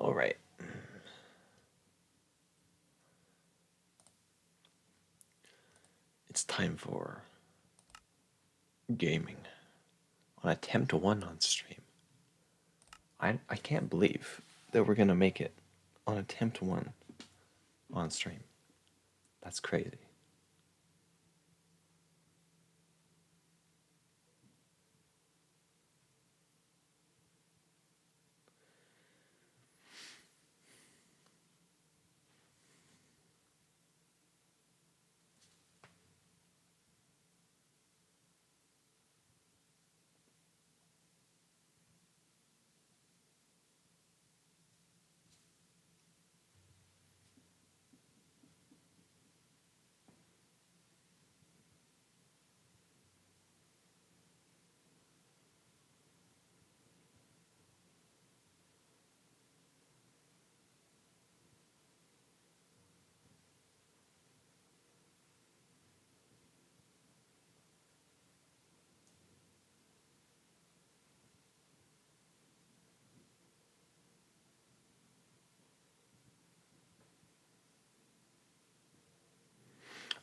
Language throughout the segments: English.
All right. It's time for gaming on Attempt 1 on stream. I can't believe that we're going to make it on Attempt 1 on stream. That's crazy.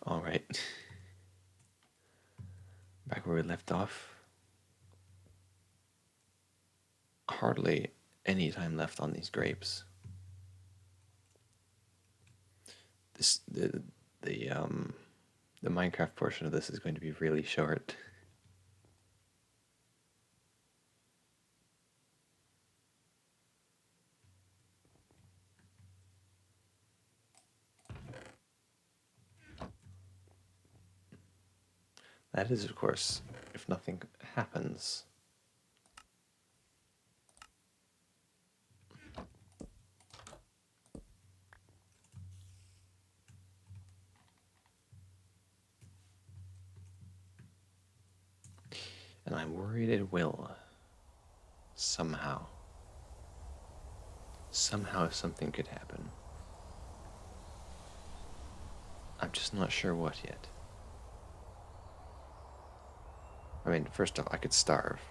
All right. Back where we left off. Hardly any time left on these grapes. The Minecraft portion of this is going to be really short. That is, of course, if nothing happens. And I'm worried it will. Somehow. Somehow something could happen. I'm just not sure what yet. I mean, first off, I could starve.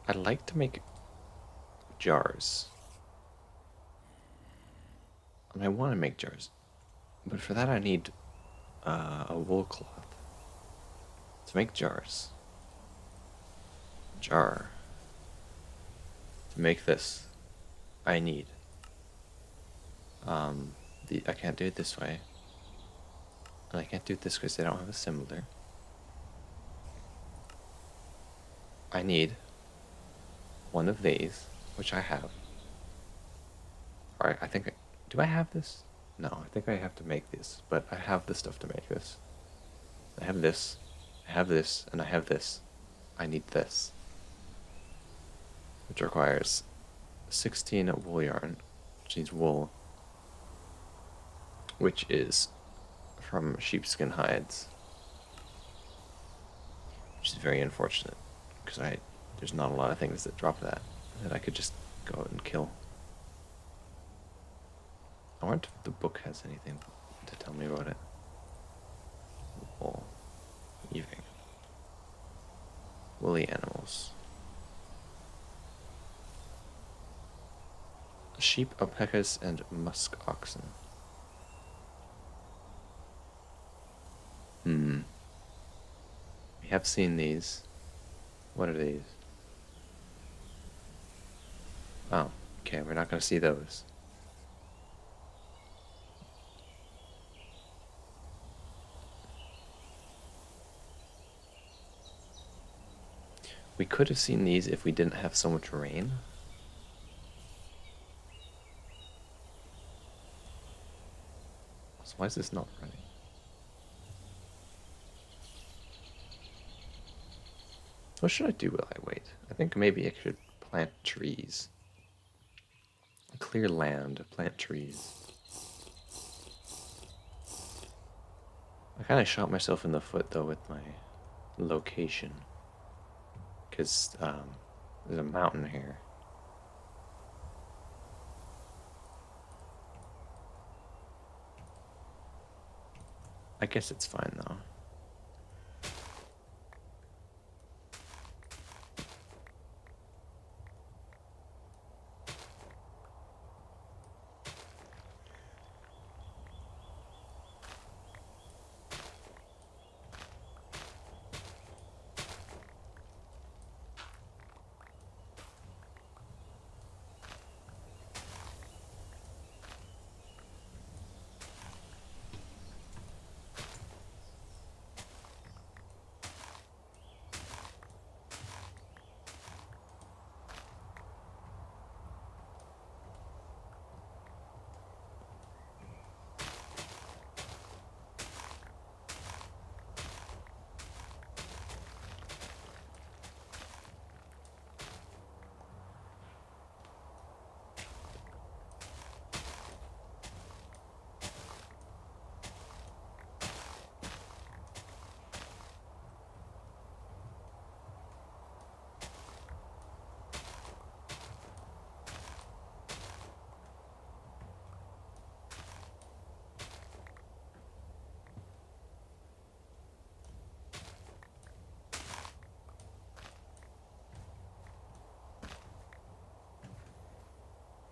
I'd like to make jars. And I want to make jars. But for that I need a wool cloth. To make jars. Jar. To make this, I need. I can't do it this way. And I can't do it this way because they don't have a similar. I need one of these, which I have. Alright, I think do I have this? No, I think I have to make this, but I have the stuff to make this. I have this, I have this, and I have this. I need this. Which requires 16 wool yarn, which needs wool, which is from sheepskin hides. Which is very unfortunate, because there's not a lot of things that drop that I could just go out and kill. I wonder if the book has anything to tell me about it. Wool. Weaving. Woolly animals. Sheep, alpacas, and musk oxen. We have seen these. What are these? Oh, okay, we're not going to see those. We could have seen these if we didn't have so much rain. So why is this not running? What should I do while I wait? I think maybe I should plant trees. clear land, plant trees. I kind of shot myself in the foot though with my location, because there's a mountain here. I guess it's fine though.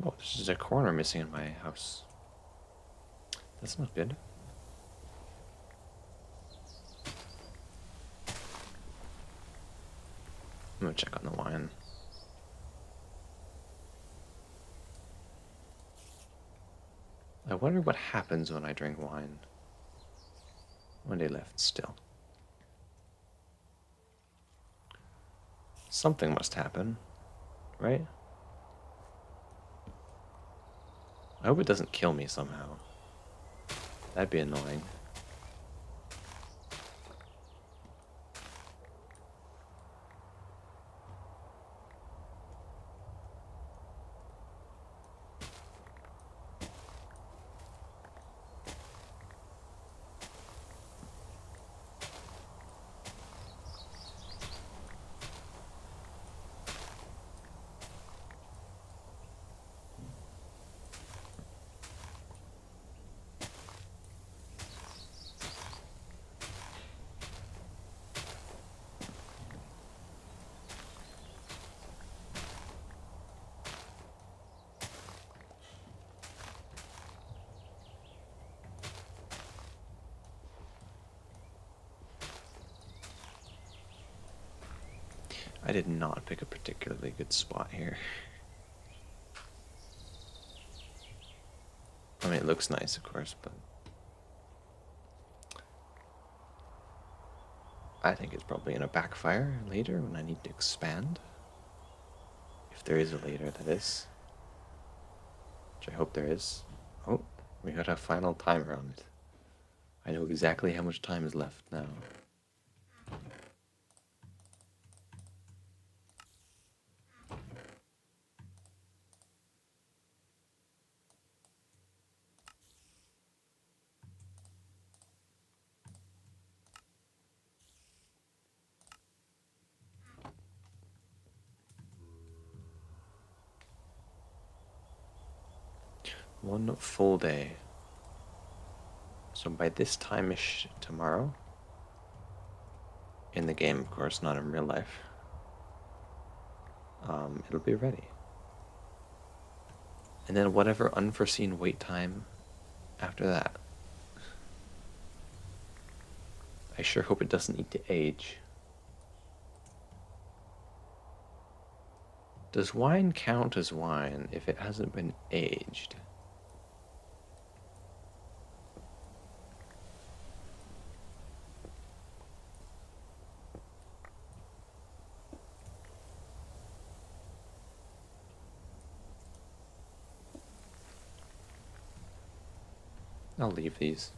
Oh, there's just a corner missing in my house. That's not good. I'm gonna check on the wine. I wonder what happens when I drink wine. One day left still. Something must happen, right? I hope it doesn't kill me somehow. That'd be annoying. I did not pick a particularly good spot here. I mean, it looks nice, of course, but I think it's probably gonna backfire later when I need to expand. If there is a later, that is. Which I hope there is. Oh, we got a final timer on it. I know exactly how much time is left now. One full day. So by this time-ish tomorrow, in the game, of course, not in real life, it'll be ready. And then whatever unforeseen wait time after that. I sure hope it doesn't need to age. Does wine count as wine if it hasn't been aged? I'll leave these.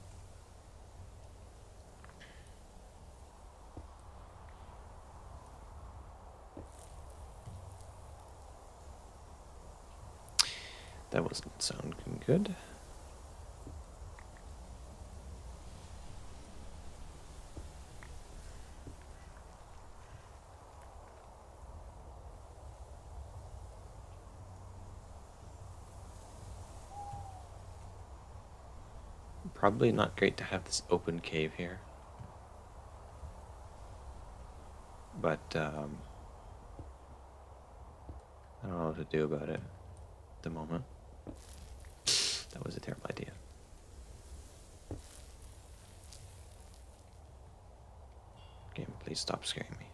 That was Doesn't sound good. Probably not great to have this open cave here. But I don't know what to do about it at the moment. That was a terrible idea. Game, please stop scaring me.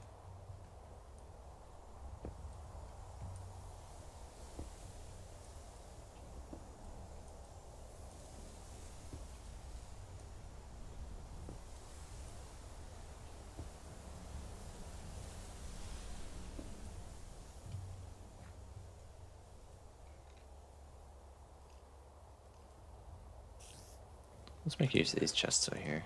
Let's make use of these chests over here.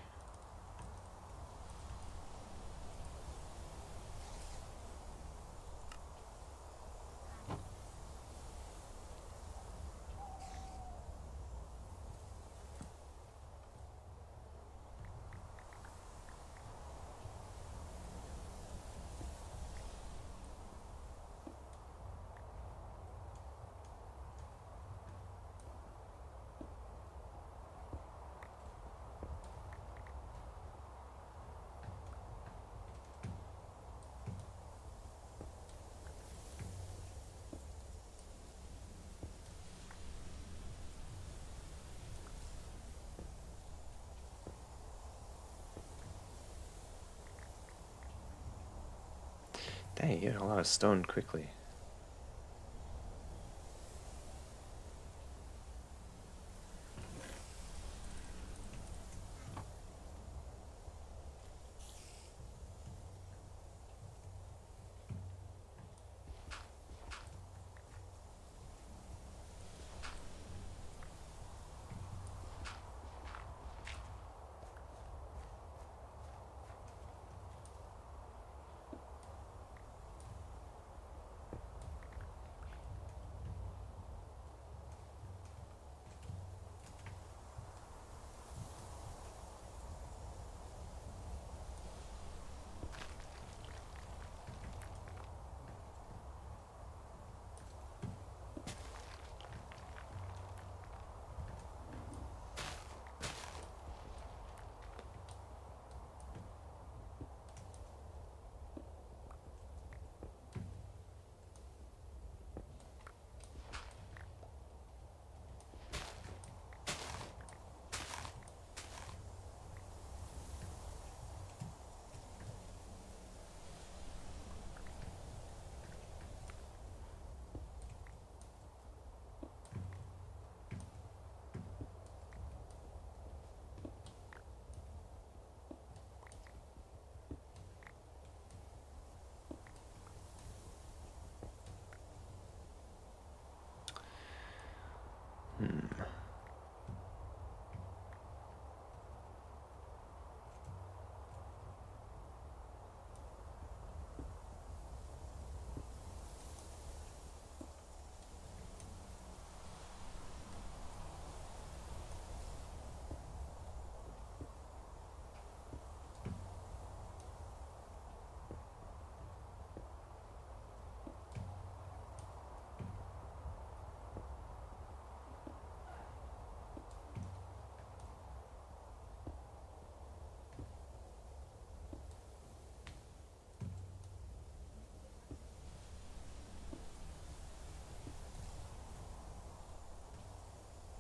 Dang, you get a lot of stone quickly.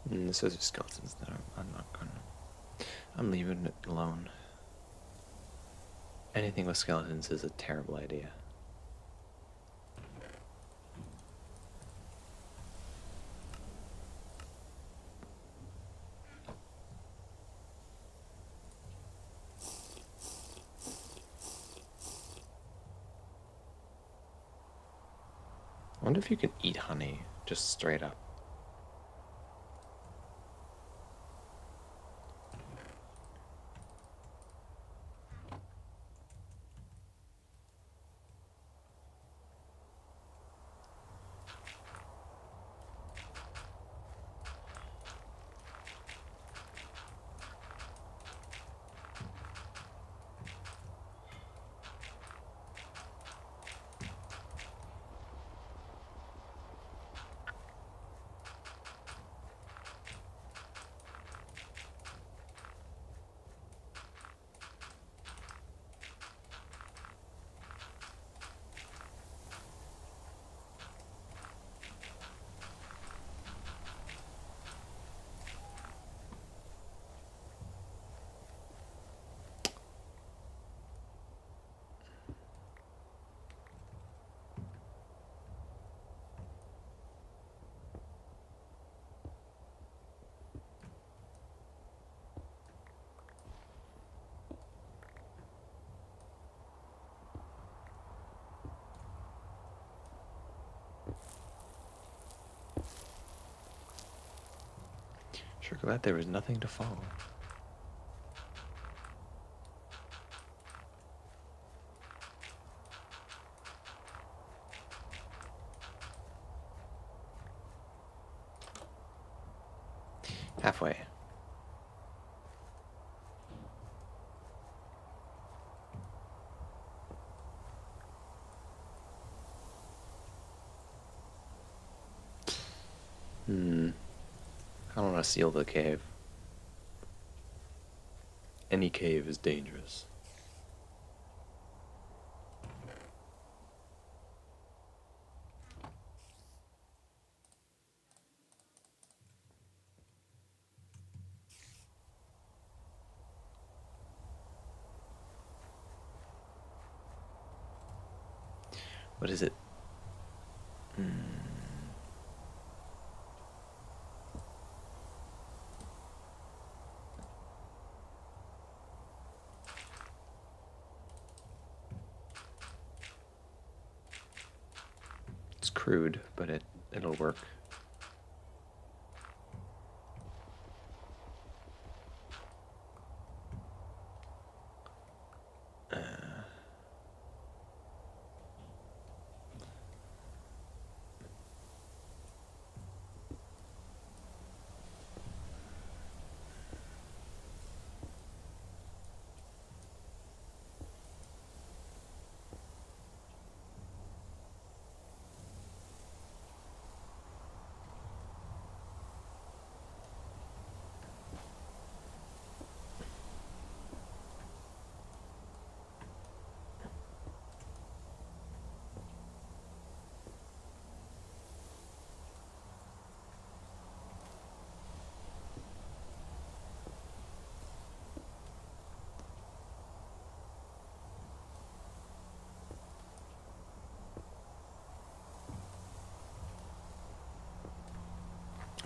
This is skeletons that I'm not gonna. I'm leaving it alone. Anything with skeletons is a terrible idea. I wonder if you can eat honey just straight up. Sure glad there was nothing to follow. Halfway. I don't want to seal the cave. Any cave is dangerous. What is it? It's crude, but it'll work.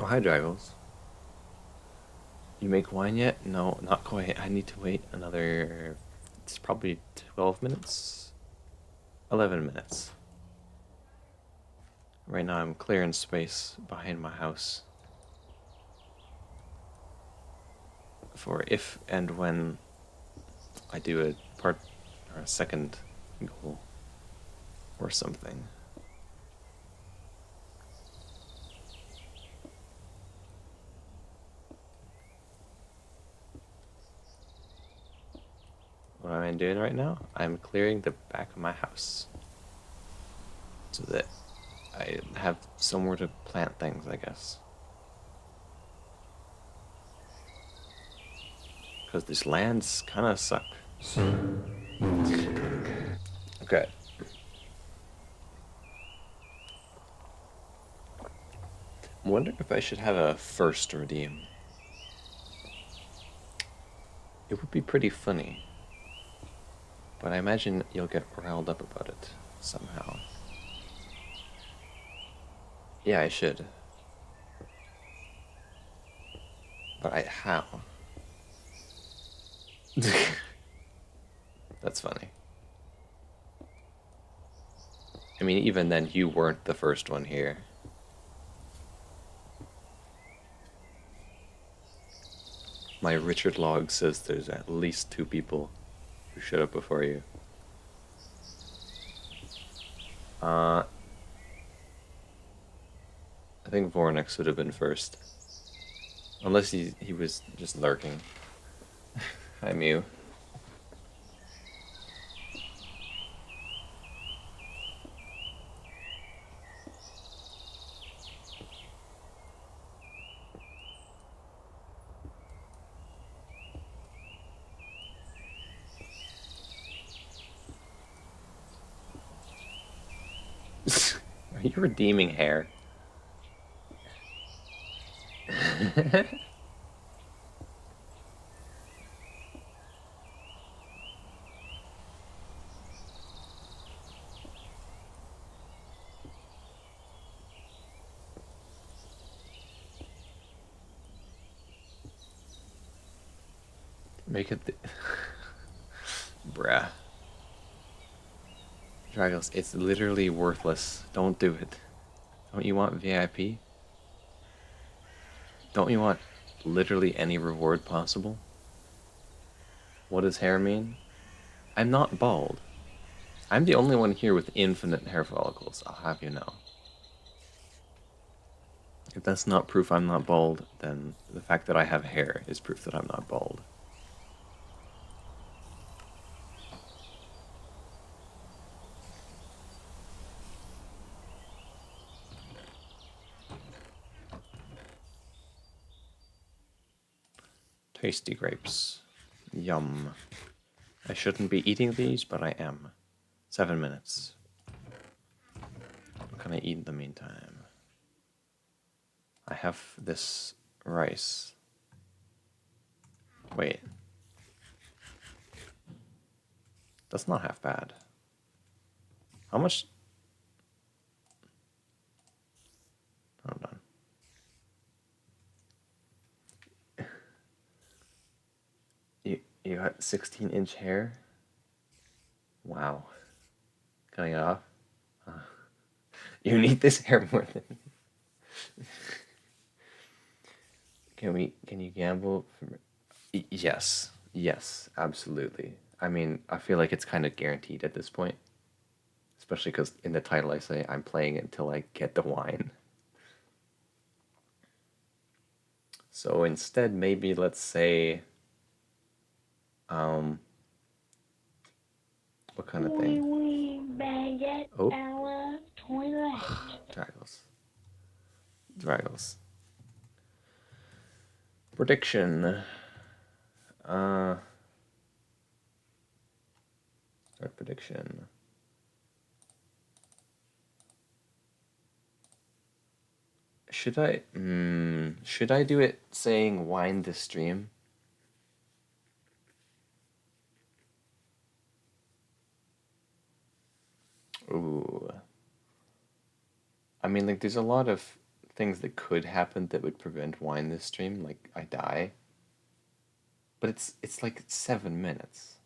Oh, hi, Dragons. You make wine yet? No, not quite. I need to wait another... It's probably 12 minutes? 11 minutes. Right now I'm clearing space behind my house for if and when I do a part or a second goal or something. What am I doing right now? I'm clearing the back of my house so that I have somewhere to plant things, I guess. Because these lands kind of suck. Okay. I'm wondering if I should have a first redeem. It would be pretty funny. But I imagine you'll get riled up about it somehow. Yeah, I should. But how? That's funny. I mean, even then, you weren't the first one here. My Richard log says there's at least 2 people who showed up before you. I think Vornix would have been first. Unless he was just lurking. Hi, Mew. Are you redeeming hair? Make it... Bruh. Dragos, it's literally worthless. Don't do it. Don't you want VIP? Don't you want literally any reward possible. What does hair mean? I'm not bald. I'm the only one here with infinite hair follicles, I'll have you know. If that's not proof I'm not bald, then the fact that I have hair is proof that I'm not bald. Tasty grapes. Yum. I shouldn't be eating these, but I am. 7 minutes. What can I eat in the meantime? I have this rice. Wait. That's not half bad. How much? Hold on. You got 16-inch hair? Wow. Cutting it off? You need this hair more than... Can you gamble? Yes. Yes, absolutely. I mean, I feel like it's kind of guaranteed at this point. Especially because in the title I say I'm playing it until I get the wine. So instead, maybe let's say... what kind of thing? Oh. Draggles. Prediction. Start prediction. Should I do it saying wind the stream? Ooh. I mean, like, there's a lot of things that could happen that would prevent wind this stream, like I die. But it's like 7 minutes.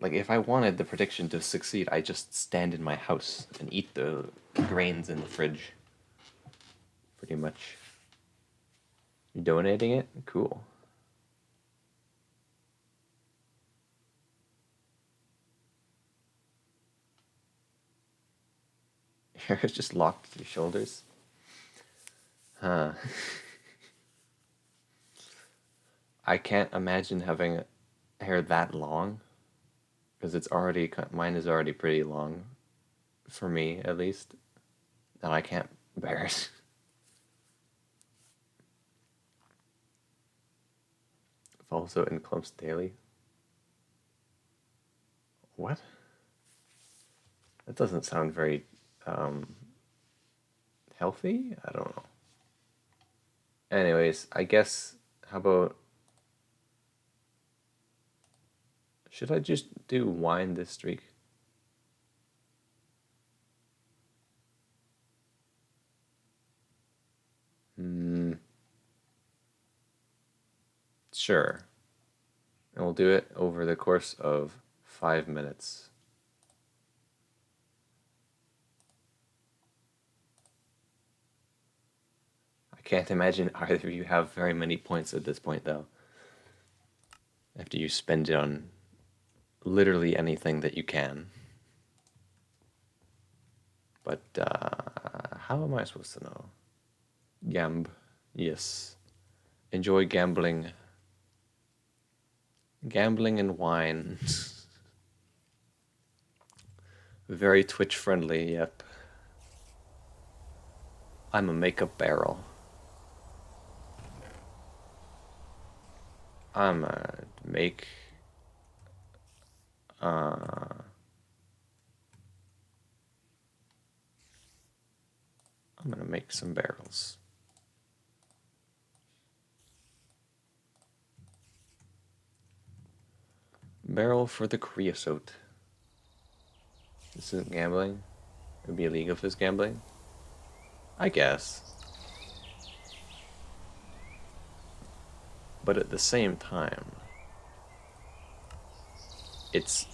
Like, if I wanted the prediction to succeed, I just stand in my house and eat the grains in the fridge. Pretty much. You donating it? Cool. Hair is just locked to your shoulders. Huh. I can't imagine having hair that long. Because it's already, mine is already pretty long. For me, at least. And I can't bear it. Also in clumps daily. What? That doesn't sound very healthy? I don't know. Anyways, I guess, how about... should I just do wine this streak? Sure. And we'll do it over the course of 5 minutes. I can't imagine either of you have very many points at this point, though. After you spend it on literally anything that you can. But how am I supposed to know? Gamb. Yes. Enjoy gambling. Gambling and wine. Very Twitch friendly, yep. I'm a makeup barrel. I'm a make... I'm gonna make some barrels. Barrel for the creosote. This isn't gambling. It would be illegal if it's gambling. I guess. But at the same time, it's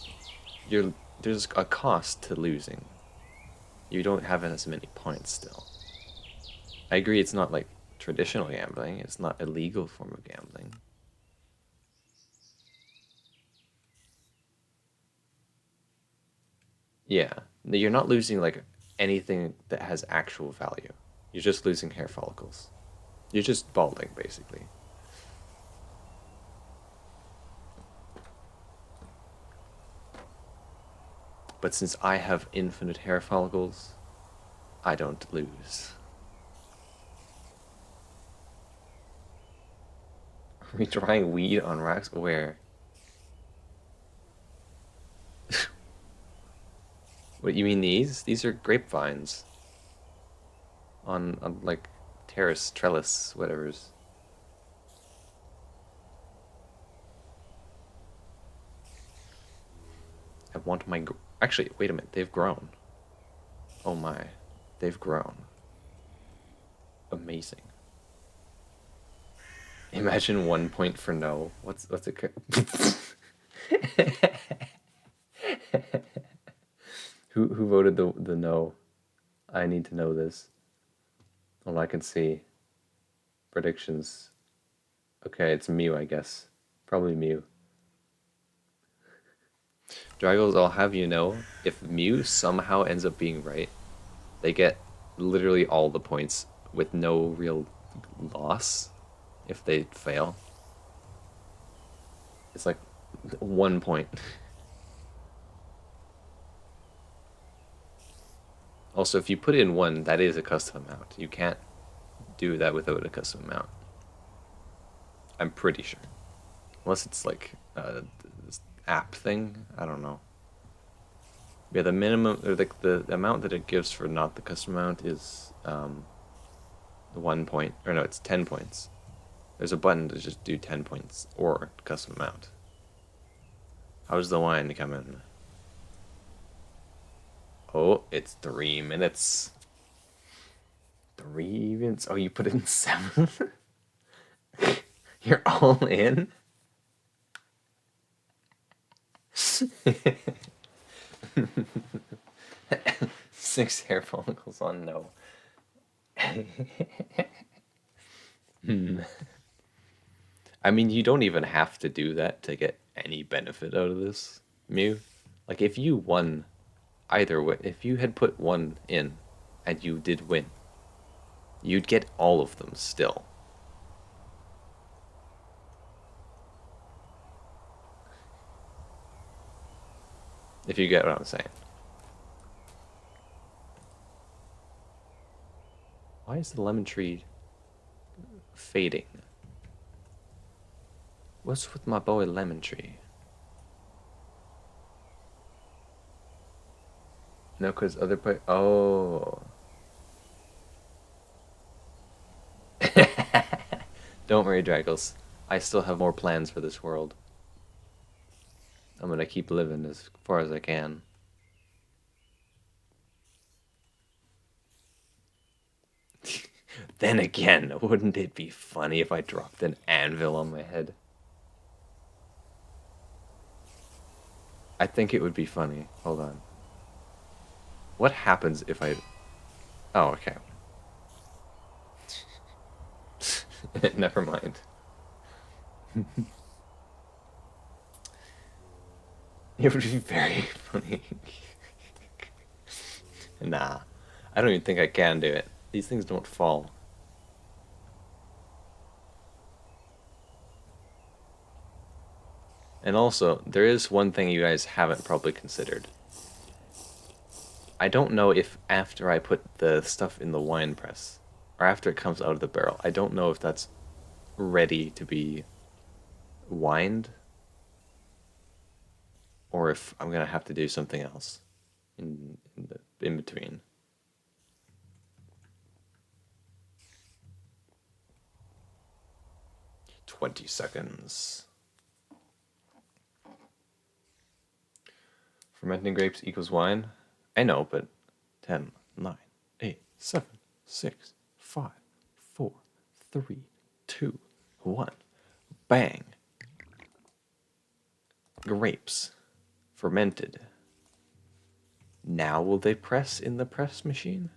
there's a cost to losing. You don't have as many points still. I agree it's not like traditional gambling, it's not a legal form of gambling. Yeah. You're not losing like anything that has actual value. You're just losing hair follicles. You're just balding basically. But since I have infinite hair follicles, I don't lose. Are we trying weed on racks? Where? What, you mean these? These are grapevines. On like terrace, trellis, whatever's. I want my. Actually, wait a minute. They've grown. Oh my. They've grown. Amazing. Imagine 1 point for no. What's it? Who voted the no? I need to know this. All I can see. Predictions. Okay, it's Mew, I guess. Probably Mew. Draggles, I'll have you know, if Mew somehow ends up being right, they get literally all the points with no real loss if they fail. It's like 1 point. Also, if you put in one, that is a custom amount. You can't do that without a custom amount. I'm pretty sure. Unless it's like this app thing. I don't know. Yeah, the minimum, or the amount that it gives for not the custom amount is 1 point. Or no, it's 10 points. There's a button to just do 10 points or custom amount. How's the wine coming? Oh, it's 3 minutes. 3 minutes? Oh, you put in 7? You're all in? Six hair follicles on no. I mean, you don't even have to do that to get any benefit out of this, Mew. Like, if you won either way, if you had put one in and you did win, you'd get all of them still. If you get what I'm saying. Why is the lemon tree fading? What's with my boy Lemon Tree? No, because other play. Oh. Don't worry, Draggles. I still have more plans for this world. I'm gonna keep living as far as I can. Then again, wouldn't it be funny if I dropped an anvil on my head? I think it would be funny. Hold on. What happens if I... Oh, okay. Never mind. It would be very funny. Nah. I don't even think I can do it. These things don't fall. And also, there is one thing you guys haven't probably considered. I don't know if after I put the stuff in the wine press, or after it comes out of the barrel, I don't know if that's ready to be wined, or if I'm gonna have to do something else in between. "20 seconds. Fermenting grapes equals wine? I know, but 10, 9, 8, 7, 6, 5, 4, 3, 2, 1. Bang. Grapes. fermented. Now will they press in the press machine?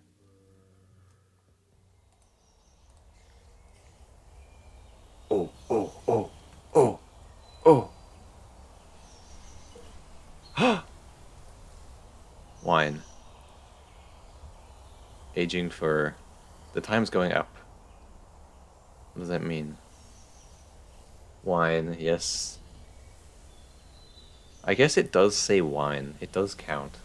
Oh, oh, oh, oh, oh. Wine. Aging for... The time's going up. What does that mean? Wine, yes. I guess it does say wine. It does count.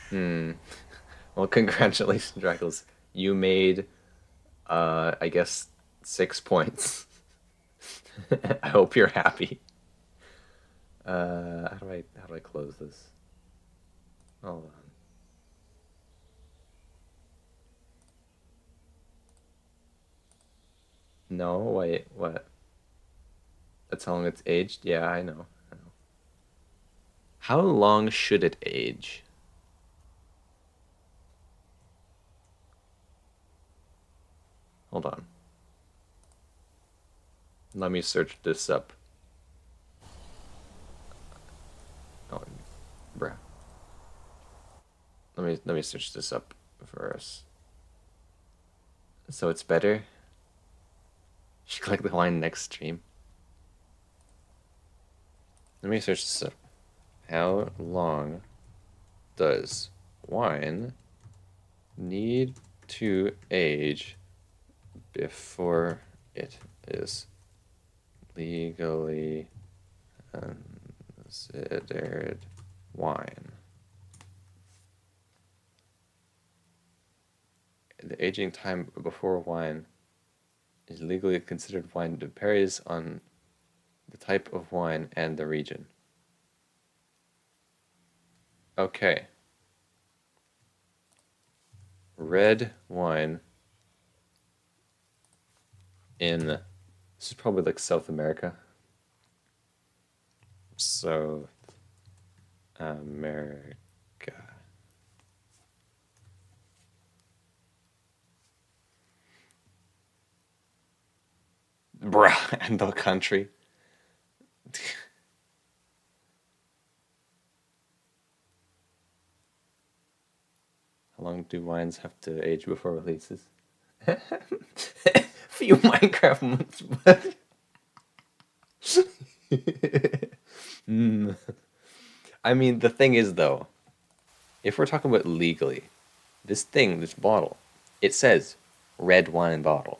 Well, congratulations, Drackles. You made, I guess, 6 points. I hope you're happy. How do I close this? Hold on. No, wait, what? That's how long it's aged? Yeah, I know. How long should it age? Hold on. Let me search this up. Oh, bruh. Let me search this up for us. So it's better. You click the line next stream. Let me search this up. How long does wine need to age before it is legally considered wine? The aging time before wine is legally considered wine varies on the type of wine and the region. Okay. Red wine in, this is probably like South America. South America. Bruh, and the country. How long do wines have to age before releases? Few Minecraft months, but... I mean, the thing is, though, if we're talking about legally, this bottle, it says red wine bottle.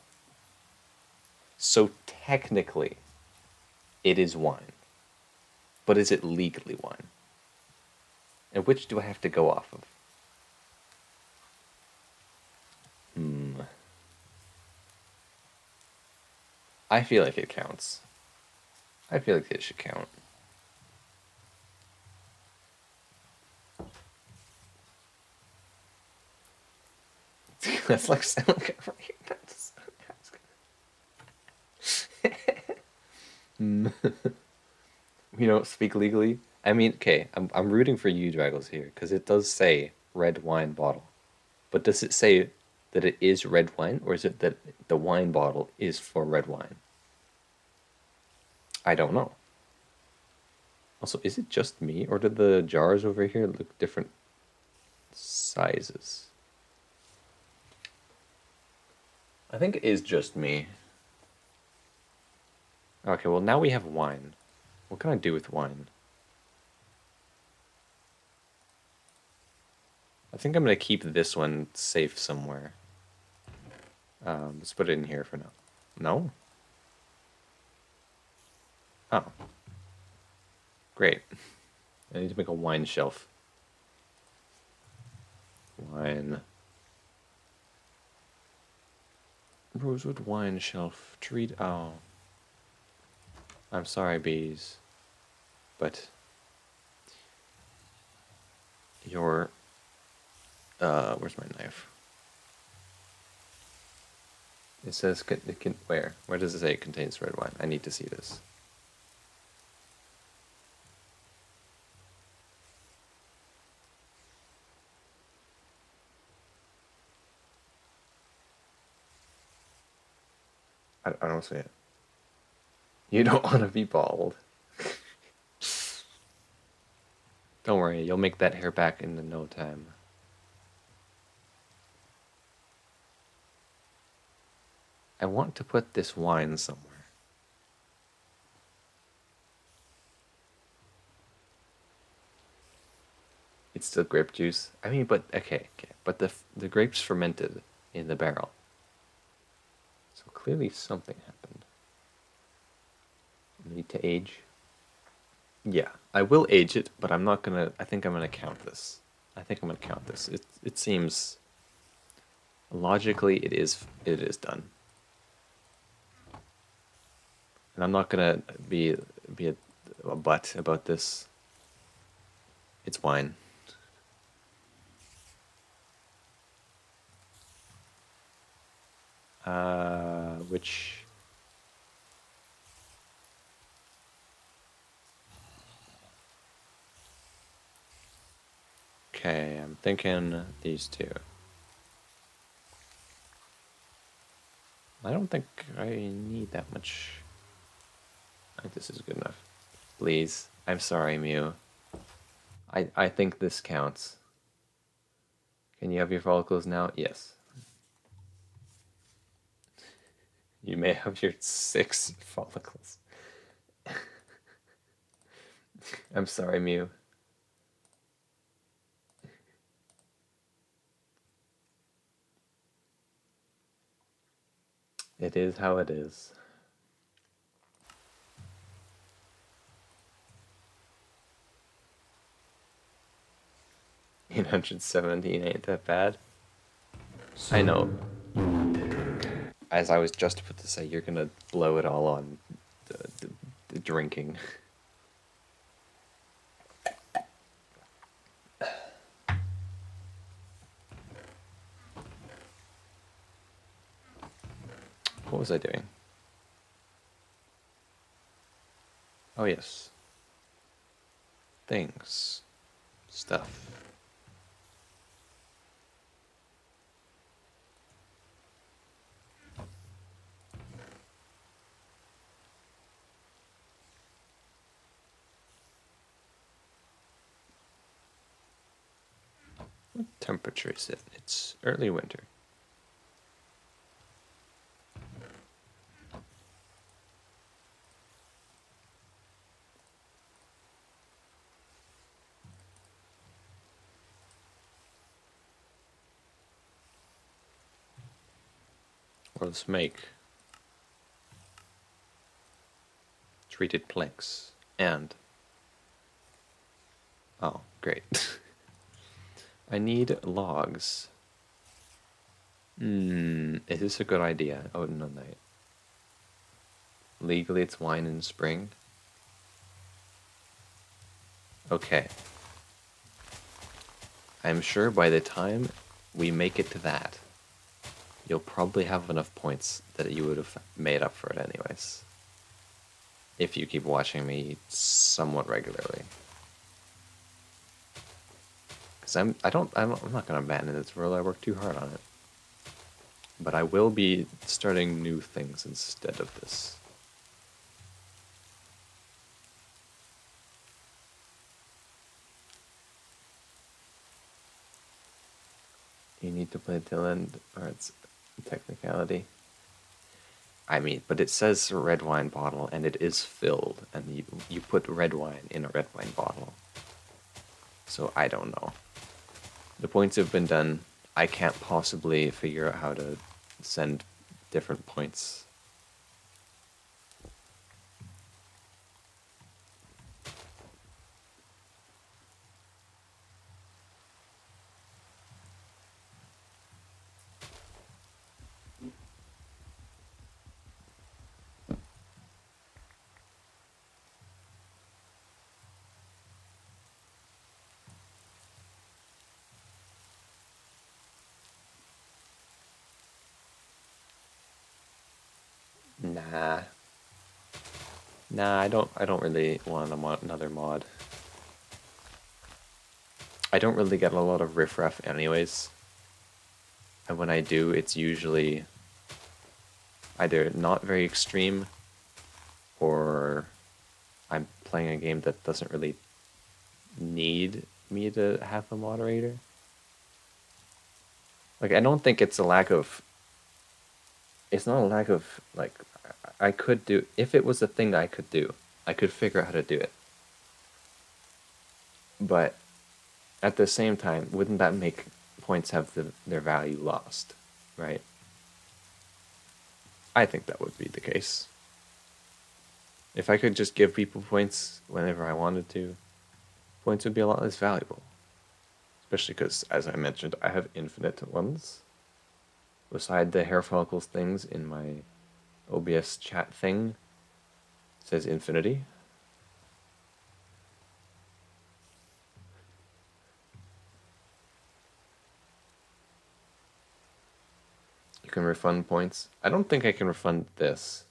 So technically, it is wine. But is it legally wine? And which do I have to go off of? I feel like it counts. I feel like it should count. That's like sound We don't speak legally. I mean, okay, I'm rooting for you, Draggles, here, because it does say red wine bottle. But does it say that it is red wine, or is it that the wine bottle is for red wine? I don't know. Also, is it just me, or do the jars over here look different sizes? I think it is just me. Okay, well, now we have wine. What can I do with wine? I think I'm going to keep this one safe somewhere. Let's put it in here for now. No? Oh. Great. I need to make a wine shelf. Wine. Rosewood wine shelf. Treat. Oh. I'm sorry, bees. But your... where's my knife? It says, where? Where does it say it contains red wine? I need to see this. I don't see it. You don't want to be bald. Don't worry, you'll make that hair back in no time. I want to put this wine somewhere. It's still grape juice. I mean, but okay. But the grapes fermented in the barrel. So clearly something happened. I need to age. Yeah, I will age it, but I'm not gonna. I think I'm gonna count this. I think I'm gonna count this. It seems logically it is done, and I'm not gonna be a butt about this. It's wine. Which okay, I'm thinking these two. I don't think I need that much. I think this is good enough. Please. I'm sorry, Mew. I think this counts. Can you have your follicles now? Yes. You may have your 6 follicles. I'm sorry, Mew. It is how it is. 817 ain't that bad. I know. As I was just about to say, you're gonna blow it all on the drinking. What was I doing? Oh, yes. Things. Stuff. What temperature is it? It's early winter. Or let's make treated planks and oh, great. I need logs. Is this a good idea? Oh, no, night. Legally, it's wine in spring. Okay. I'm sure by the time we make it to that, you'll probably have enough points that you would have made up for it anyways. If you keep watching me somewhat regularly. Because I'm not gonna abandon this world. I work too hard on it. But I will be starting new things instead of this. You need to play till end, or it's a technicality. I mean, but it says red wine bottle, and it is filled, and you put red wine in a red wine bottle. So I don't know. The points have been done. I can't possibly figure out how to send different points. Nah. Nah, I don't really want another mod. I don't really get a lot of riffraff anyways. And when I do, it's usually either not very extreme or I'm playing a game that doesn't really need me to have a moderator. Like, I don't think it's a lack of. It's not a lack of, like, I could do. If it was a thing I could do, I could figure out how to do it. But at the same time, wouldn't that make points have their value lost, right? I think that would be the case. If I could just give people points whenever I wanted to, points would be a lot less valuable. Especially because, as I mentioned, I have infinite ones. Beside the hair follicles things in my OBS chat thing, it says infinity. You can refund points. I don't think I can refund this.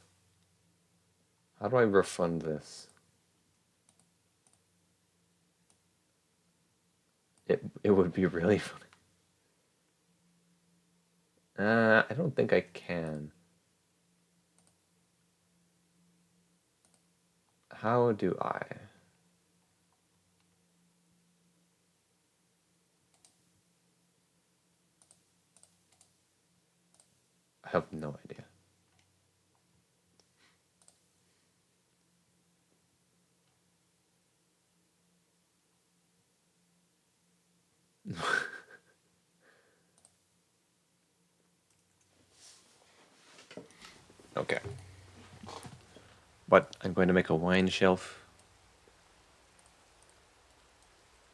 How do I refund this? It would be really funny. I don't think I can. How do I? I have no idea. Okay. But I'm going to make a wine shelf.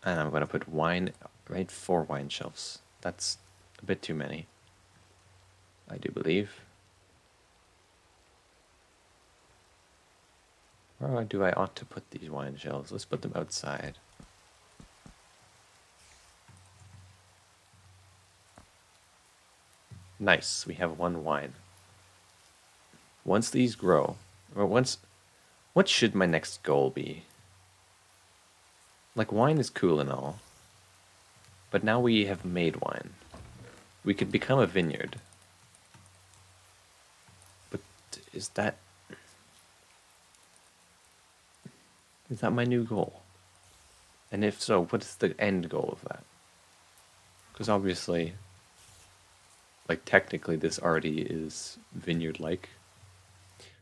And I'm going to put wine, right, 4 wine shelves. That's a bit too many, I do believe. Where do I ought to put these wine shelves? Let's put them outside. Nice, we have 1 wine. Once these grow, or once, what should my next goal be? Like, wine is cool and all, but now we have made wine. We could become a vineyard. But is that my new goal? And if so, what is the end goal of that? Because obviously, like, technically this already is vineyard-like.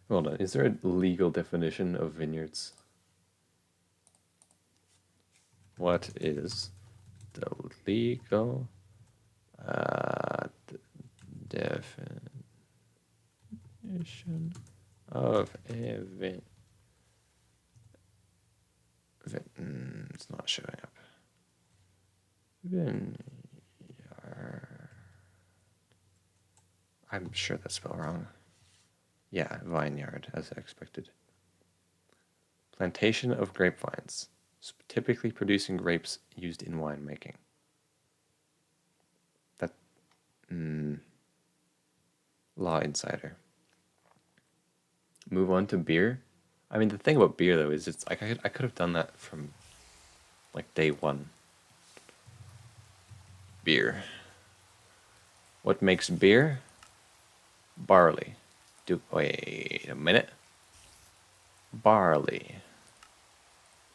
Hold on, is there a legal definition of vineyards? What is the legal definition of a it's not showing up. Vineyard. I'm sure that's spelled wrong. Yeah, vineyard, as expected. Plantation of grapevines, typically producing grapes used in winemaking. That, Law Insider. Move on to beer. I mean, the thing about beer though is it's like I could have done that from like day 1. Beer. What makes beer? Barley. Wait a minute. Barley.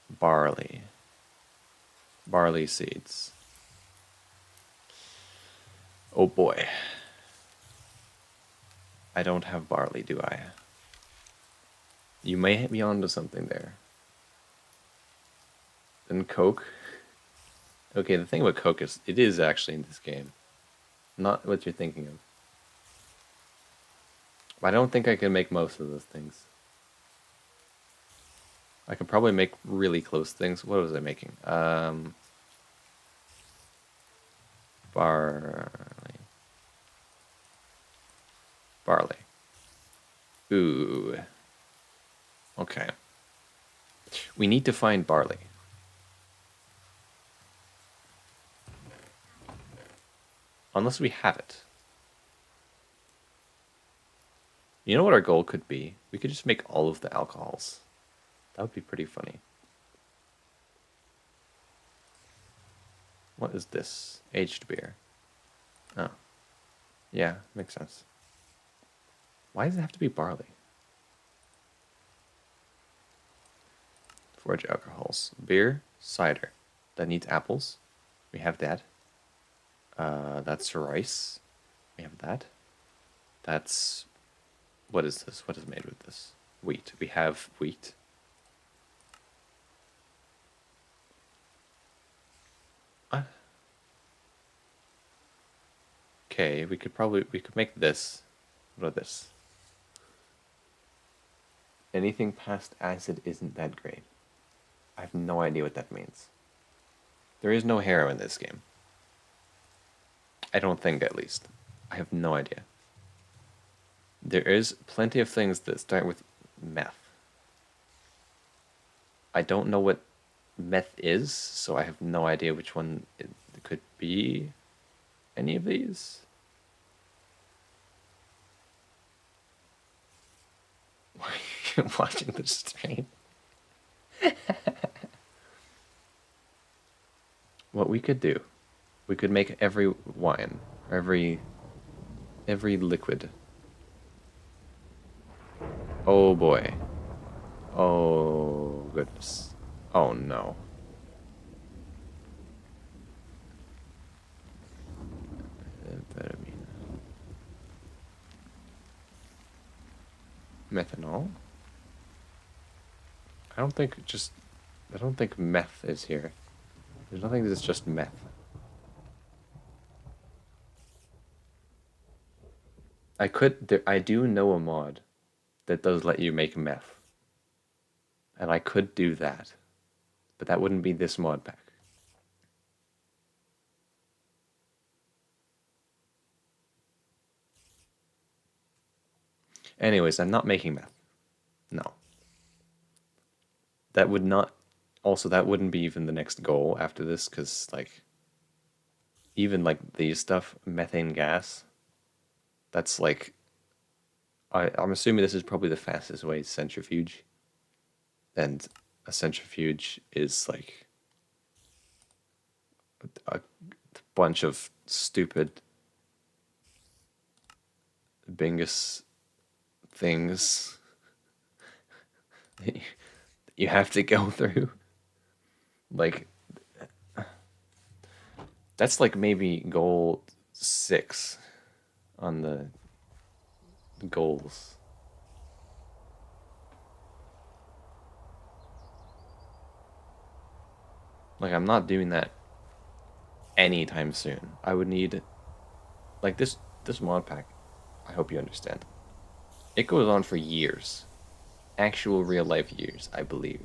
Barley. Barley seeds. Oh boy. I don't have barley, do I? You may hit me onto something there. Then Coke. Okay, the thing about Coke is it is actually in this game. Not what you're thinking of. I don't think I can make most of those things. I can probably make really close things. What was I making? Barley. Barley. Ooh. Okay. We need to find barley. Unless we have it. You know what our goal could be? We could just make all of the alcohols. That would be pretty funny. What is this? Aged beer. Oh. Yeah, makes sense. Why does it have to be barley? Forage alcohols. Beer, cider. that needs apples. We have that. That's rice. We have that. That's... What is this? What is made with this? Wheat. We have wheat. Okay, we could make this. What about this? Anything past acid isn't that great. I have no idea what that means. There is no hero in this game. I don't think, at least. I have no idea. There is plenty of things that start with meth. I don't know what meth is, so I have no idea which one it could be. Any of these? Why are you watching the stream? What we could do, we could make every wine, every liquid. Oh boy. Oh goodness. Oh no. Amphetamine. Methanol? I don't think meth is here. There's nothing that's just meth. I do know a mod that does let you make meth. And I could do that. But that wouldn't be this mod pack. Anyways, I'm not making meth. No. That would not... Also, that wouldn't be even the next goal after this, because, like... Even, like, these stuff, methane gas, that's, like... I'm assuming this is probably the fastest way to centrifuge. And a centrifuge is, like... a bunch of stupid... bingus things you have to go through. Like, that's like maybe goal 6 on the goals. Like, I'm not doing that anytime soon. I would need, like, this mod pack, I hope you understand. It goes on for years. Actual real life years, I believe.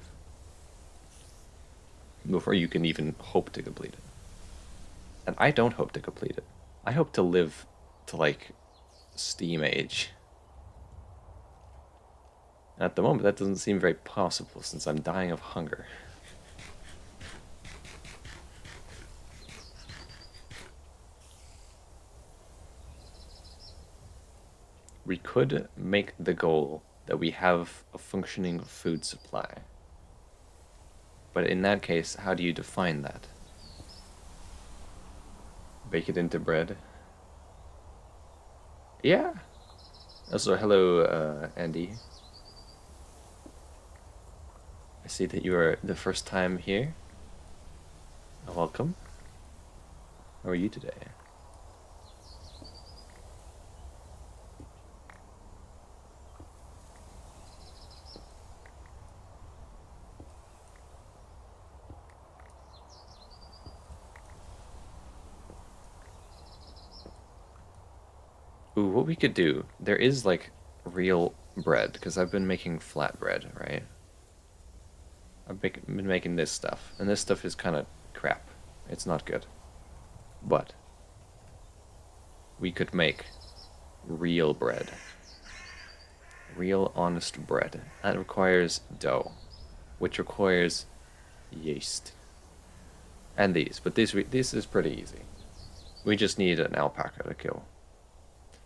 Before you can even hope to complete it. And I don't hope to complete it. I hope to live to, like, Steam age. At the moment, that doesn't seem very possible since I'm dying of hunger. We could make the goal that we have a functioning food supply. But in that case, how do you define that? Bake it into bread? Yeah. Also, hello, Andy. I see that you are the first time here. Welcome. How are you today? Ooh, what we could do, there is like real bread, because I've been making flatbread, right? Been making this stuff, and this stuff is kind of crap. It's not good. But we could make real bread. Real honest bread. That requires dough, which requires yeast. And these, but this is pretty easy. We just need an alpaca to kill.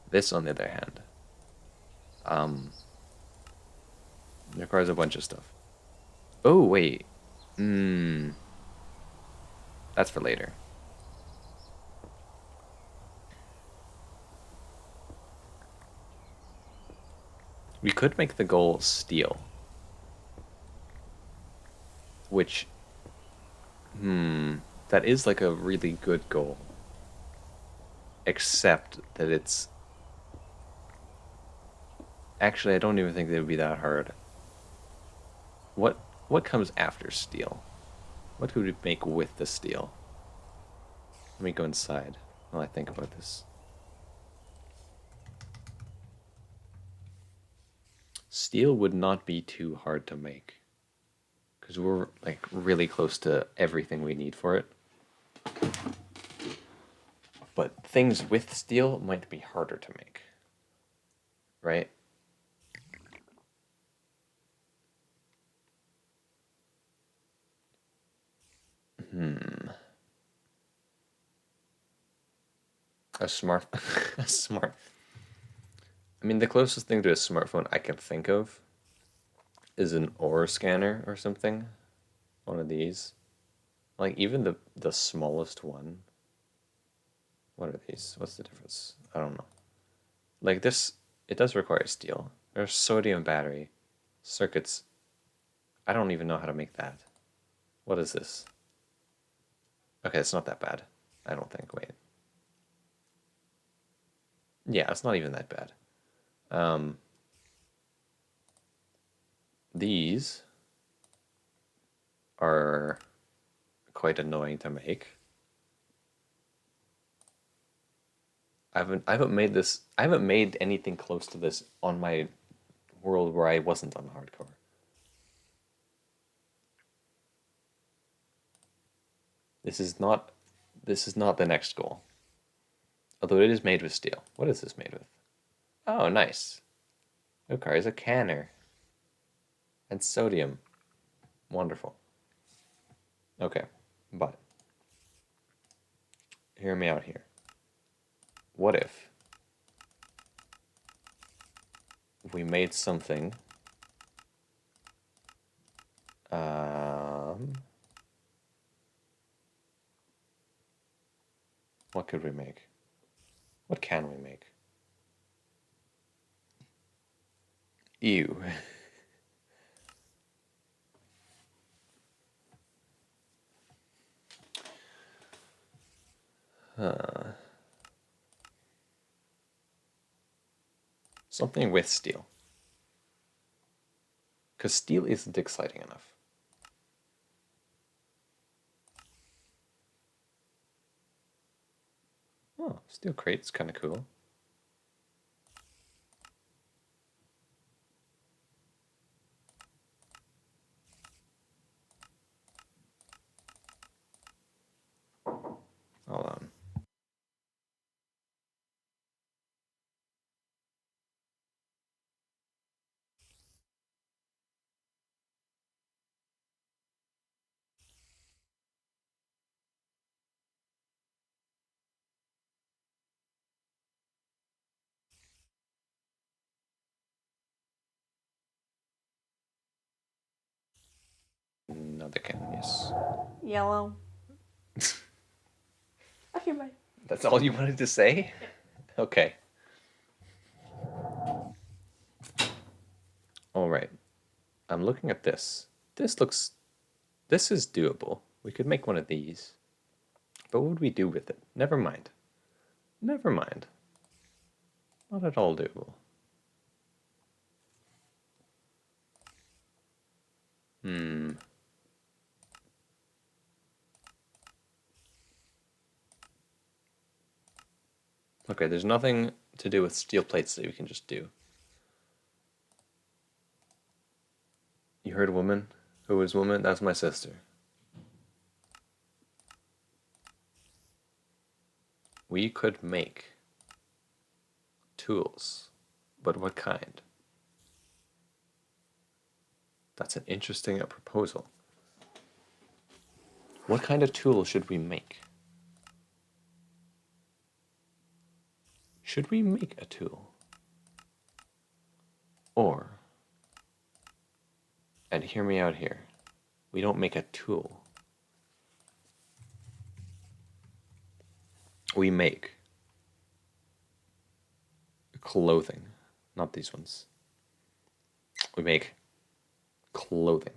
This, on the other hand, requires a bunch of stuff. Oh, wait. That's for later. We could make the goal steel. Which That is like a really good goal. Except that it's... Actually, I don't even think they would be that hard. What what comes after steel? What could we make with the steel? Let me go inside while I think about this. Steel would not be too hard to make. Because we're like really close to everything we need for it. But things with steel might be harder to make. Right? A smart... a smart... I mean, the closest thing to a smartphone I can think of is an ore scanner or something. One of these. Like, even the smallest one. What are these? What's the difference? I don't know. Like, this, it does require steel. There's sodium battery. Circuits. I don't even know how to make that. What is this? Okay, it's not that bad. I don't think. Wait. Yeah, it's not even that bad. Um, these are quite annoying to make. I haven't made anything close to this on my world where I wasn't on hardcore. This is not this is not the next goal. Although it is made with steel. What is this made with? Oh, nice. Okay, is a canner. And sodium. Wonderful. Okay, but hear me out here. What if we made something what could we make? What can we make? Ew. Something with steel. Because steel isn't exciting enough. Oh, steel crate's kind of cool. Hold on. Another cannon, yes. Yellow. Okay, bye. That's all you wanted to say? Okay. All right. I'm looking at this. This is doable. We could make one of these. But what would we do with it? Never mind. Never mind. Not at all doable. Okay, there's nothing to do with steel plates that we can just do. You heard woman? Who is woman? That's my sister. We could make tools. But what kind? That's an interesting proposal. What kind of tool should we make? Should we make a tool? Or, and hear me out here, we don't make a tool. We make clothing. Not these ones. We make clothing.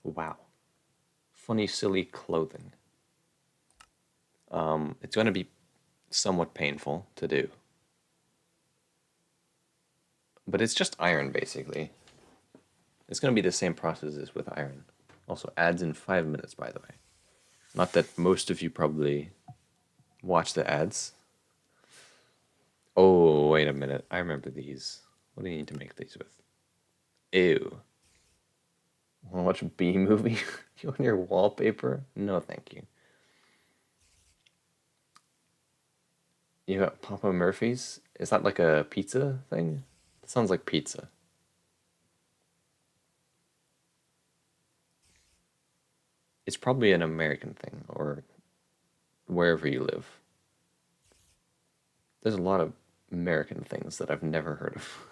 Wow. funny, silly clothing. It's going to be somewhat painful to do. But it's just iron, basically. It's going to be the same process as with iron. Also adds in 5 minutes, by the way. Not that most of you probably watch the ads. Oh, wait a minute. I remember these. What do you need to make these with? Ew. Want to watch a B movie on your wallpaper? No, thank you. You got Papa Murphy's? Is that like a pizza thing? It sounds like pizza. It's probably an American thing or wherever you live. There's a lot of American things that I've never heard of.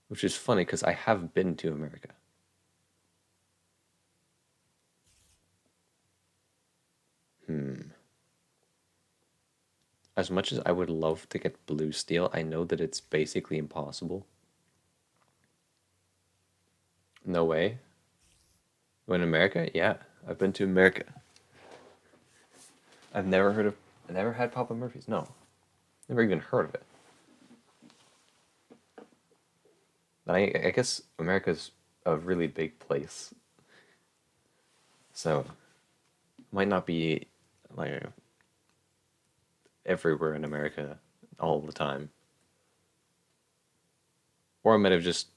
Which is funny because I have been to America. As much as I would love to get blue steel, I know that it's basically impossible. No way. When America? Yeah, I've been to America. I've never had Papa Murphy's. No, never even heard of it. But I guess America's a really big place, so might not be like everywhere in America all the time. Or I might have just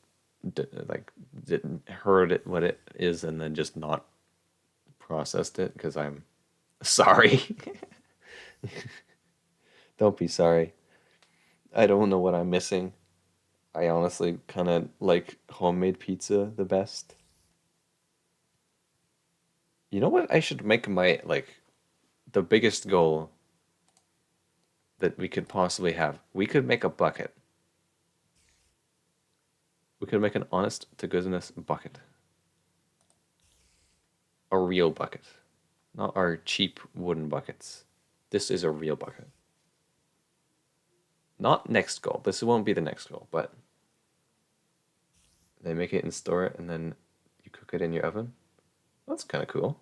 didn't heard it what it is and then just not processed it because I'm sorry. Don't be sorry. I don't know what I'm missing. I honestly kind of like homemade pizza the best. You know what? I should make my like the biggest goal that we could possibly have. We could make a bucket. We could make an honest to goodness bucket. A real bucket. Not our cheap wooden buckets. This is a real bucket. Not next goal. This won't be the next goal, but they make it and store it and then you cook it in your oven. That's kind of cool.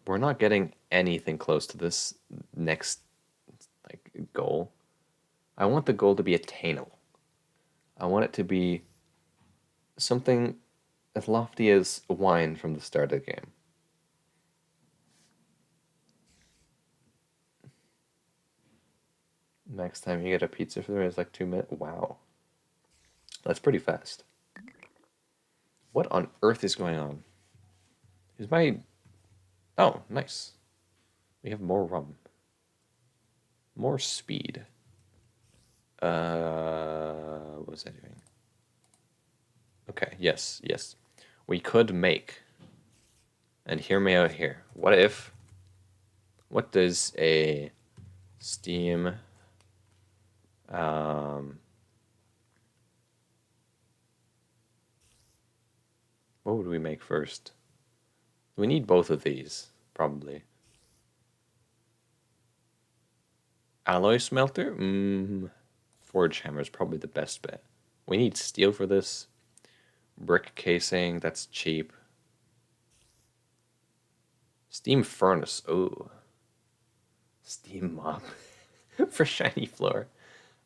We're not getting anything close to this next goal. I want the goal to be attainable. I want it to be something as lofty as wine from the start of the game. Next time you get a pizza for it's like 2 minutes. Wow. That's pretty fast. What on earth is going on? Is my... Oh, nice. We have more rum. More speed. What was I doing? Okay, yes. We could make... And hear me out here. What does a steam... what would we make first? We need both of these, probably. Alloy smelter? Forge hammer is probably the best bet. We need steel for this. Brick casing, that's cheap. Steam furnace, oh. Steam mop for shiny floor.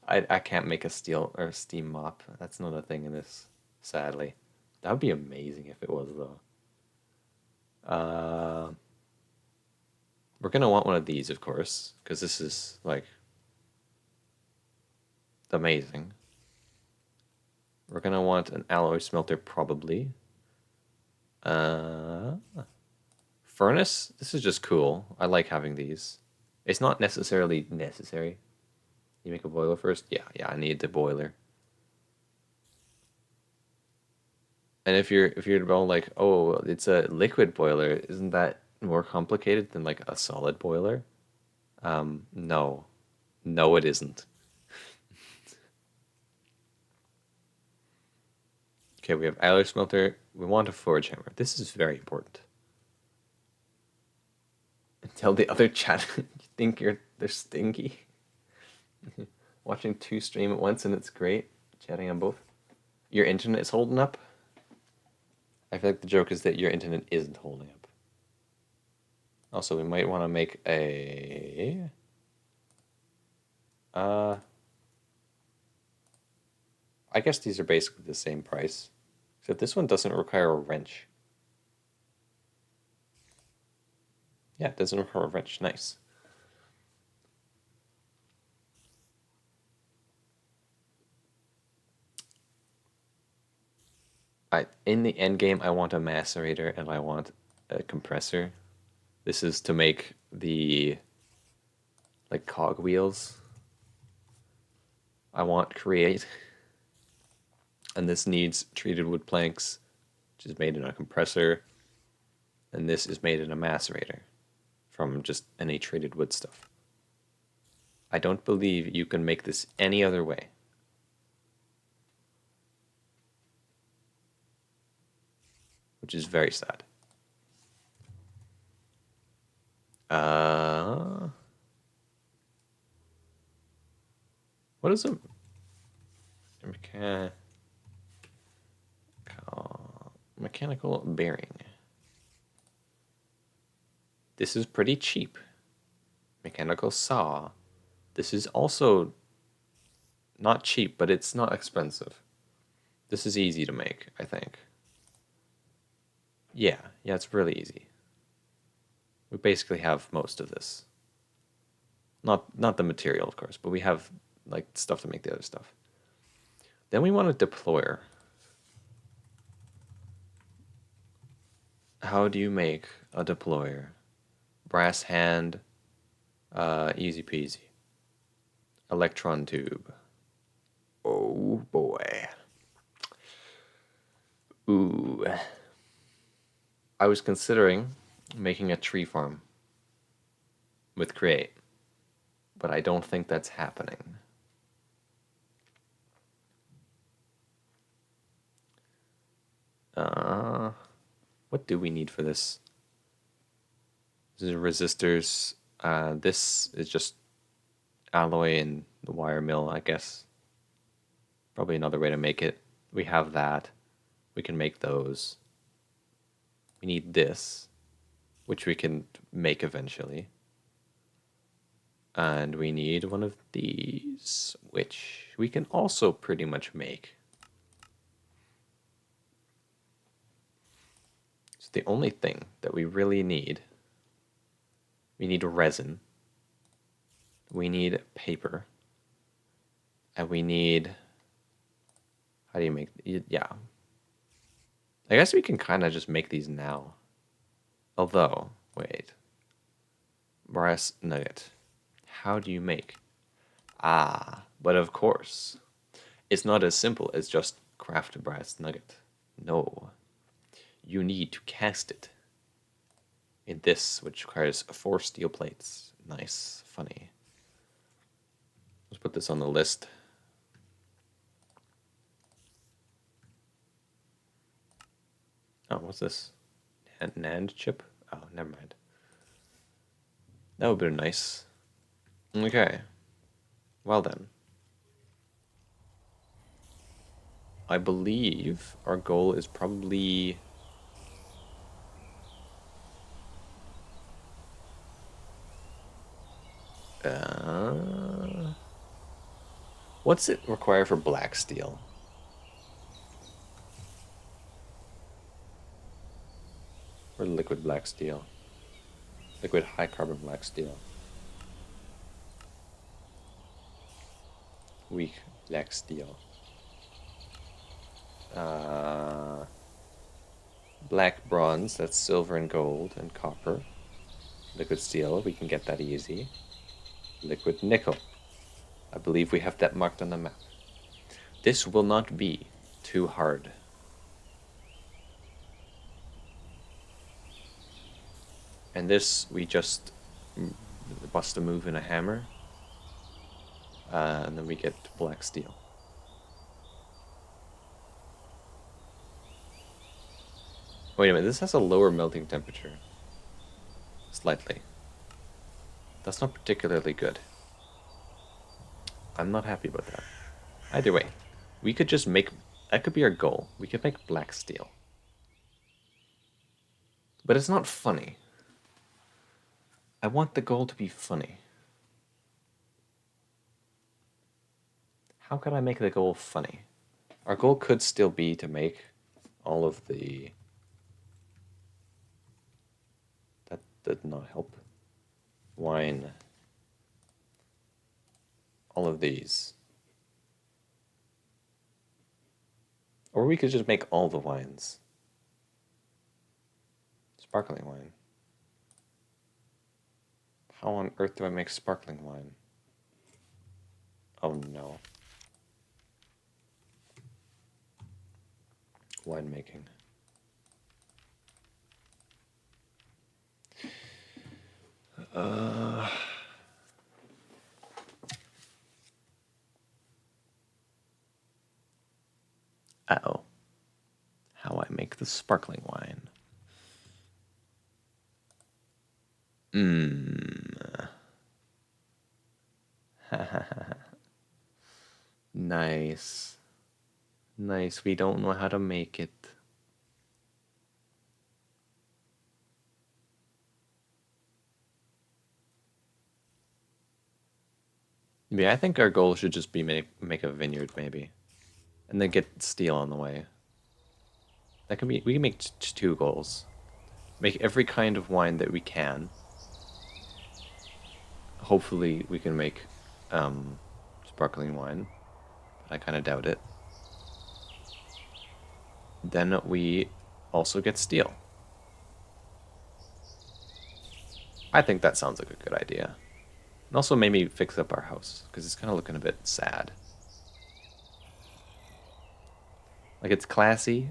I can't make a steel or steam mop. That's not a thing in this, sadly. That would be amazing if it was, though. We're gonna want one of these, of course, because this is like amazing. We're gonna want an alloy smelter probably. Furnace. This is just cool. I like having these. It's not necessarily necessary. You make a boiler first. Yeah. I need the boiler. And if you're all like, oh, it's a liquid boiler, isn't that more complicated than like a solid boiler? No, it isn't. Okay, we have alloy smelter. We want a forge hammer. This is very important. Tell the other chat you think they're stinky. Watching two stream at once and it's great. Chatting on both. Your internet is holding up? I feel like the joke is that your internet isn't holding up. Also, we might want to make a... I guess these are basically the same price. Except this one doesn't require a wrench. Yeah, it doesn't require a wrench. Nice. In the end game, I want a macerator and I want a compressor. This is to make the like cog wheels. I want create. And this needs treated wood planks, which is made in a compressor. And this is made in a macerator from just any treated wood stuff. I don't believe you can make this any other way. Which is very sad. What is a mechanical bearing? This is pretty cheap. Mechanical saw. This is also not cheap, but it's not expensive. This is easy to make, I think. Yeah, it's really easy. We basically have most of this. Not the material, of course, but we have like stuff to make the other stuff. Then we want a deployer. How do you make a deployer? Brass hand, easy peasy. Electron tube. Oh boy. Ooh. I was considering making a tree farm with Create, but I don't think that's happening. What do we need for this? This is resistors. This is just alloy and the wire mill, I guess. Probably another way to make it. We have that. We can make those. We need this, which we can make eventually. And we need one of these, which we can also pretty much make. So the only thing that we really need, we need resin, we need paper, and we need, how do you make, yeah. I guess we can kind of just make these now. Although, wait. Brass nugget. How do you make? But of course, it's not as simple as just craft a brass nugget. No. You need to cast it in this, which requires 4 steel plates. Nice, funny. Let's put this on the list. Oh, what's this? NAND chip? Oh, never mind. That would be nice. Okay. Well then. I believe our goal is probably... what's it require for black steel? Or liquid black steel? Liquid high carbon black steel. Weak black steel. Black bronze, that's silver and gold and copper. Liquid steel, we can get that easy. Liquid nickel. I believe we have that marked on the map. This will not be too hard. And this, we just bust a move in a hammer. And then we get black steel. Wait a minute, this has a lower melting temperature. Slightly. That's not particularly good. I'm not happy about that. Either way, we could just make... That could be our goal. We could make black steel. But it's not funny. I want the goal to be funny. How could I make the goal funny? Our goal could still be to make all of the... That did not help. Wine. All of these. Or we could just make all the wines. Sparkling wine. How on earth do I make sparkling wine? Oh no. Winemaking. Uh-oh. How I make the sparkling wine. Nice. Nice, we don't know how to make it. Yeah, I think our goal should just be make a vineyard, maybe. And then get steel on the way. That can be... We can make two goals. Make every kind of wine that we can. Hopefully we can make sparkling wine. But I kind of doubt it. Then we also get steel. I think that sounds like a good idea. And also maybe fix up our house, because it's kind of looking a bit sad. Like, it's classy,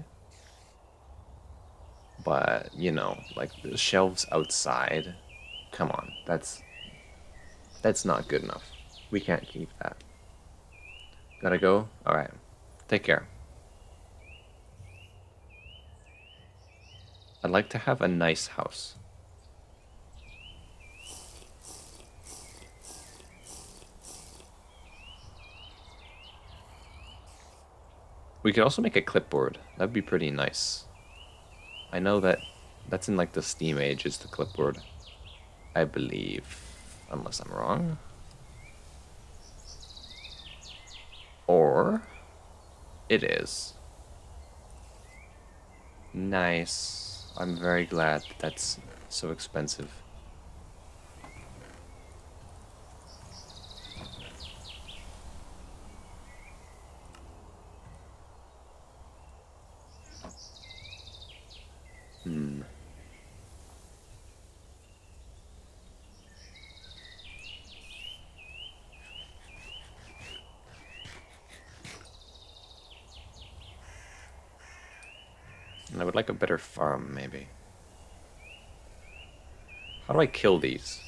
but, you know, like, the shelves outside, come on, that's not good enough. We can't keep that. Gotta go? Alright. Take care. I'd like to have a nice house. We could also make a clipboard. That'd be pretty nice. I know that that's in like the Steam age, is the clipboard. I believe. Unless I'm wrong. Or it is. Nice. I'm very glad that that's so expensive. And I would like a better farm, maybe. How do I kill these?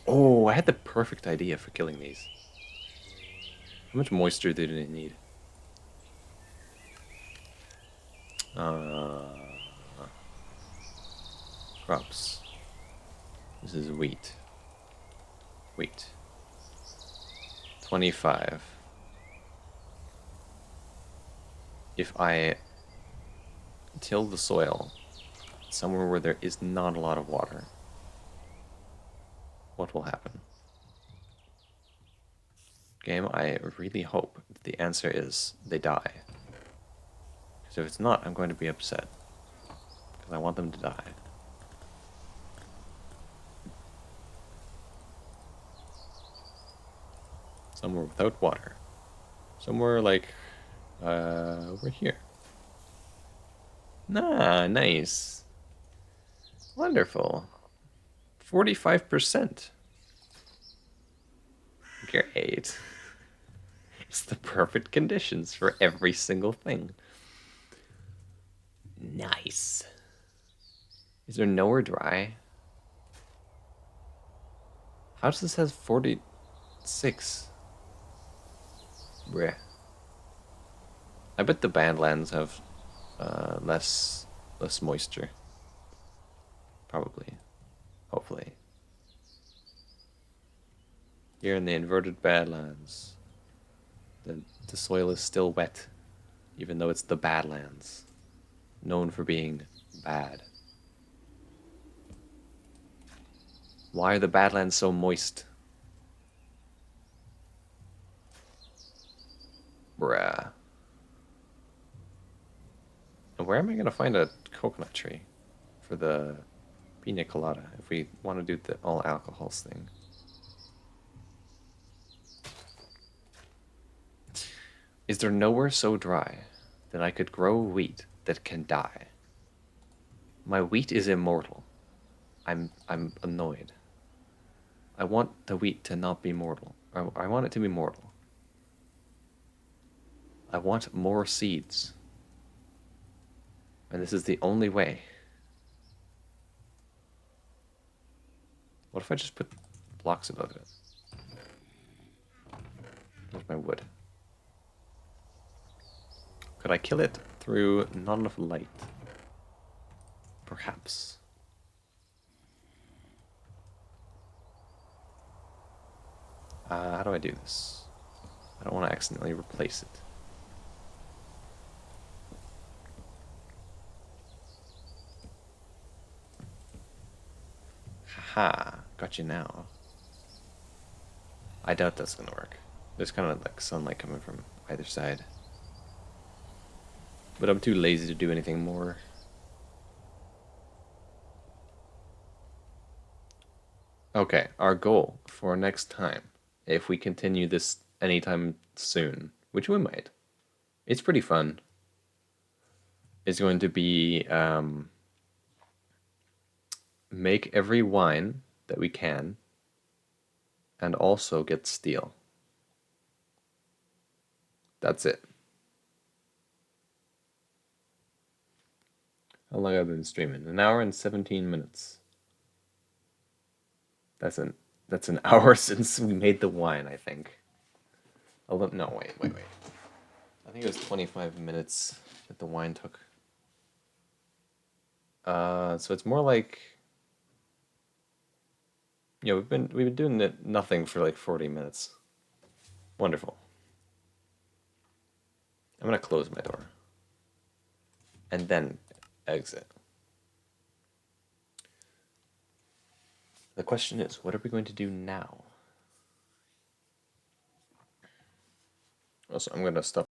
Oh, I had the perfect idea for killing these. How much moisture did it need? Crops. This is wheat. Wheat. 25. If I till the soil somewhere where there is not a lot of water, what will happen? Game, I really hope that the answer is they die. Because if it's not, I'm going to be upset. Because I want them to die. Somewhere without water. Somewhere like over here. Nah, nice. Wonderful. 45%. Great. It's the perfect conditions for every single thing. Nice. Is there nowhere dry? How does this have 46? Bruh. I bet the Badlands have less moisture. Probably. Hopefully. hopefully. Here in the inverted Badlands, the soil is still wet, even though it's the Badlands, known for being bad. Why are the Badlands so moist? Bruh. And where am I going to find a coconut tree for the pina colada if we want to do the all alcohols thing? Is there nowhere so dry that I could grow wheat that can die? My wheat is immortal. I'm annoyed. I want the wheat to not be mortal. I want it to be mortal. I want more seeds. And this is the only way. What if I just put blocks above it? Where's my wood? Could I kill it through not enough light? Perhaps. How do I do this? I don't want to accidentally replace it. Haha, got you now. I doubt that's gonna work. There's kind of like sunlight coming from either side. But I'm too lazy to do anything more. Okay, our goal for next time, if we continue this anytime soon, which we might, it's pretty fun, is going to be make every wine that we can and also get steel. That's it. How long have I been streaming? 1 hour and 17 minutes. That's an hour since we made the wine, I think. No, wait. I think it was 25 minutes that the wine took. So it's more like, we've been doing nothing for like 40 minutes. Wonderful. I'm gonna close my door and then exit. The question is, what are we going to do now? Also, I'm gonna stop